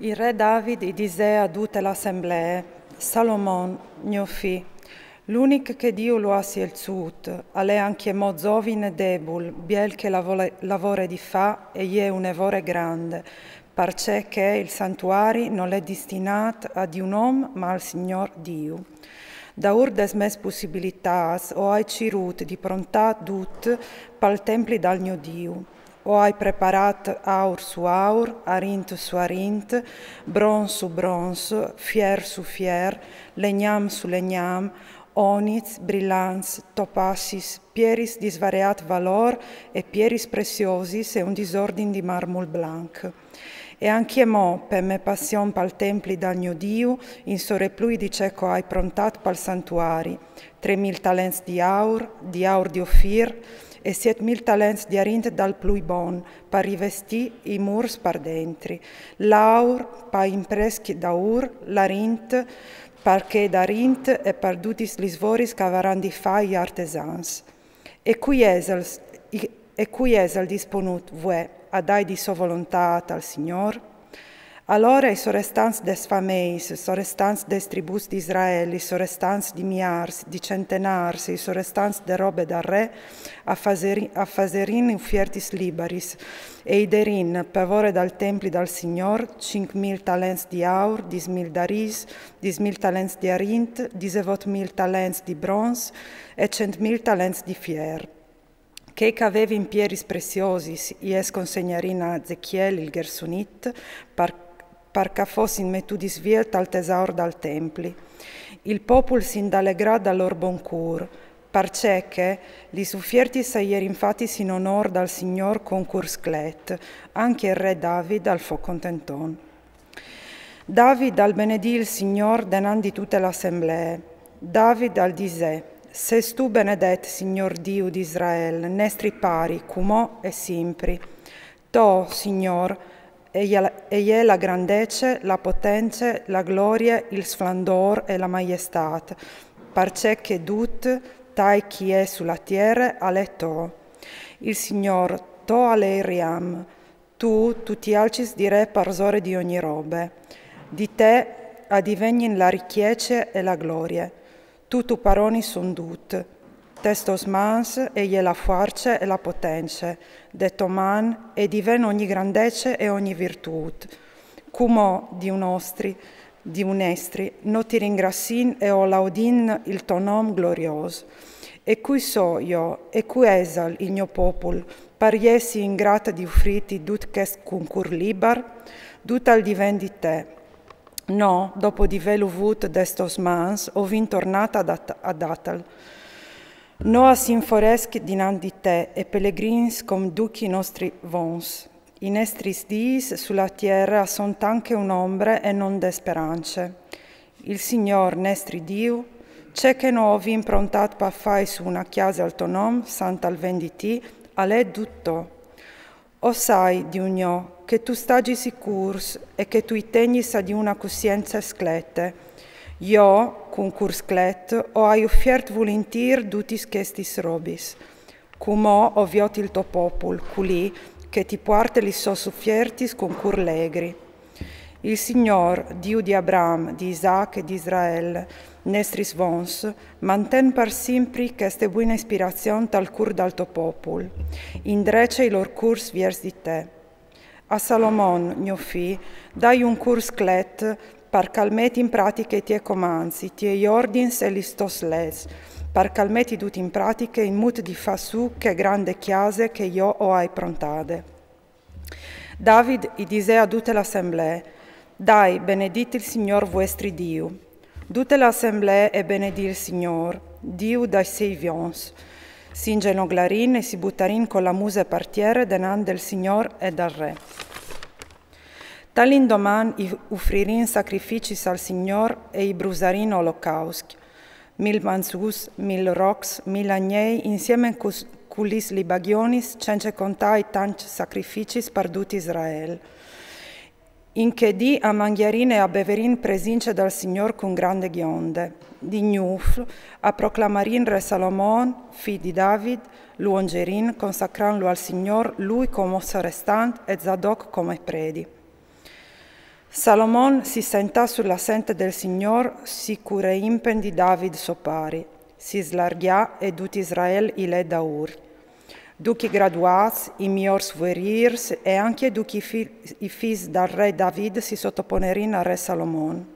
Il re David disse a tutta l'assemblea: Salomon, mio figlio, l'unico che Dio lo ha scelto, è anche mo giovine debol, biel che lavora di fa, e è un evore grande, perché il santuario non è destinato ad un uomo, ma al Signor Dio. Da ur des mes possibilitats o hai cirut di prontà tut pal templi dal mio Dio. O hai preparat aur su aur, arint su arint, brons su brons, fier su fier, legnam su legnam, oniz, brillants, topassis, pieris di svariat valor e pieris preciosis e un disordine di marmol blanc. E anche mo, per me passion pal templi dal mio Dio, in soreplui di ceco hai prontat pal santuari, 3.000 talents di aur di Ofir, e 7.000 talents di arint dal plui bon, per rivestì i murs per dentri. L'aur, per impreschi d'aur, l'arint, perché d'arint e per tutti gli svoris che avranno di fa gli artesans. E qui esel disponut, vue, a dai di sua volontà al Signor? Allora i sorestans des fameis, sorestans des tribus di Israele, i sorestans di miars, di centenars, i sorestans de robe da re, a faserin ufiertis liberis, e iderin, pavore dal templi dal Signor, 5.000 talents di aur, 10.000 d'aris, 10.000 talents di arint, 18.000 talents di bronze e 100.000 talents di fier. Che avevi in pieris preciosis, ies consegnarin a Ezechiel il Gersonit, parca fossin metudis vielt al tesaur dal templi. Il popul s'indalegrà dal lor bon cur, perché li suffiertis aier infatis in onor dal Signor concurs clet, anche il re David al fo contenton. David al benedì il Signor denan di tutte l'assemblea. David al disè: Ses tu benedet, Signor Dio di Israele, nestri pari, cumò e simpri. To, Signor, è la grandezza, la potenza, la gloria, il splendor e la maestà, perché tut, tai chi è sulla terra, alle to. Il Signor, to alle riam, tu ti alcis di re parsore di ogni robe. Di te addivegnin la ricchezza e la gloria. Tu paroni son dut. Testos mans e la forza e la potenza, detto man e diven ogni grandezza e ogni virtut. Cumo di un estri, no ti ringrassin e o laudin il tuo nom glorios. E cui so io, e cui esal il mio popol, pariesi ingrata di uffriti dut chest concur libar, dut al diven di te. No, dopo di velu vut destos mans, ovin tornata ad Atal. No asinforesc dinan di te, e pellegrins com duci nostri vons. In estris diis sulla terra son tanche un'ombre e non de speranze. Il Signor nestri Dio, c'è che no ovin prontat pa fai su una chiesa al tuo nom, santa al venditi, ale tutto. O sai, Dio mio, che tu stagi sicurs e che tu tegnis di una coscienza sclette. Io, con cur sclet, o hai offiert volentir dutis chestis robis. Cumo oviot il tuo popul, culi, che ti parte li so suffiertis con cur legri. Il Signor, Dio di Abraham, di Isaac e di Israele, nestris vons, manten per simpri queste buona ispirazione tal cur dal tuo popul, indrece i lor curs viers di te. A Salomon, mio figlio, dai un curs clet, per calmeti in pratica i tie comanzi, tie ordins e listos les, per calmeti tutti in pratica in mut di fa su che grande chiase che io ho hai prontade. David i dise a tutte l'assemblea: Dai, benedite il Signor vostri Dio. Tutte l'assemblea e benedì il Signor, Dio dai sei vions. Si ingenoglarin e si buttarin con la muse partiere denan del Signor e dal Re. Tal'indoman i uffririn sacrificis al Signor e i brusarin olocausti. 1000 mansus, 1000 rocs, 1000 agnei, insieme culis libagionis, cence contai tanti sacrificis per tut Israel. In che di a mangiarin e a beverin presince dal Signor con grande ghionde. Di gnuf, a proclamarin re Salomon, figlio di David, lo ungerin, consacranlo al Signor, lui come restant e Zadok come predi. Salomon si sentò sulla sente del Signor, sicure impen di David sopari. Si slarghià e dut Israel ile daur. Duchi graduats, i miors verirs e anche duchi i fis dal re David si sottoponerin al re Salomon.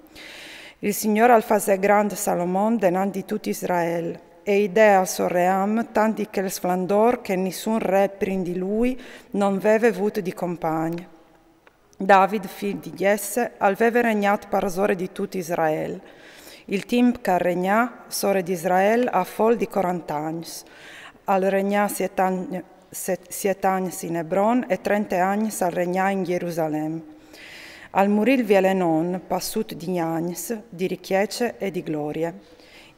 Il Signor al fase grand Salomon denan di tut Israel, e idea al suo ream tanti che il splendor che nessun re prin di lui non veve avut di compagni. David, figlio di Jesse, aveva regnato parasore di tut Israel. Il tempo che regnà, sore di Israel, a fol di 40 anni. Al regnà 7 anni in Hebron e 30 anni al regnà in Gerusalemme. Al morire vielenon, passut di anni, di ricchezze e di glorie.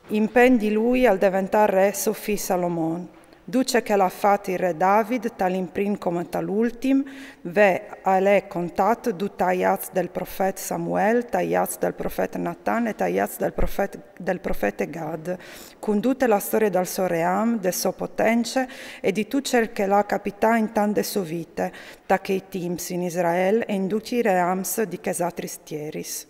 Impen di lui al diventare re Sofì Salomon. Duce che l'ha fatto il re David, tal in prim come tal'ultim, ve a lei contato du tagliats del profeta Samuel, tagliats del profeta Natan e tagliats del profeta Gad, con tutta la storia del suo ream, del suo potenze e di tutto ciò che l'ha capitato in tante sue vite, da che i teams in Israele e in tutti i reams di Chesatris Tieris.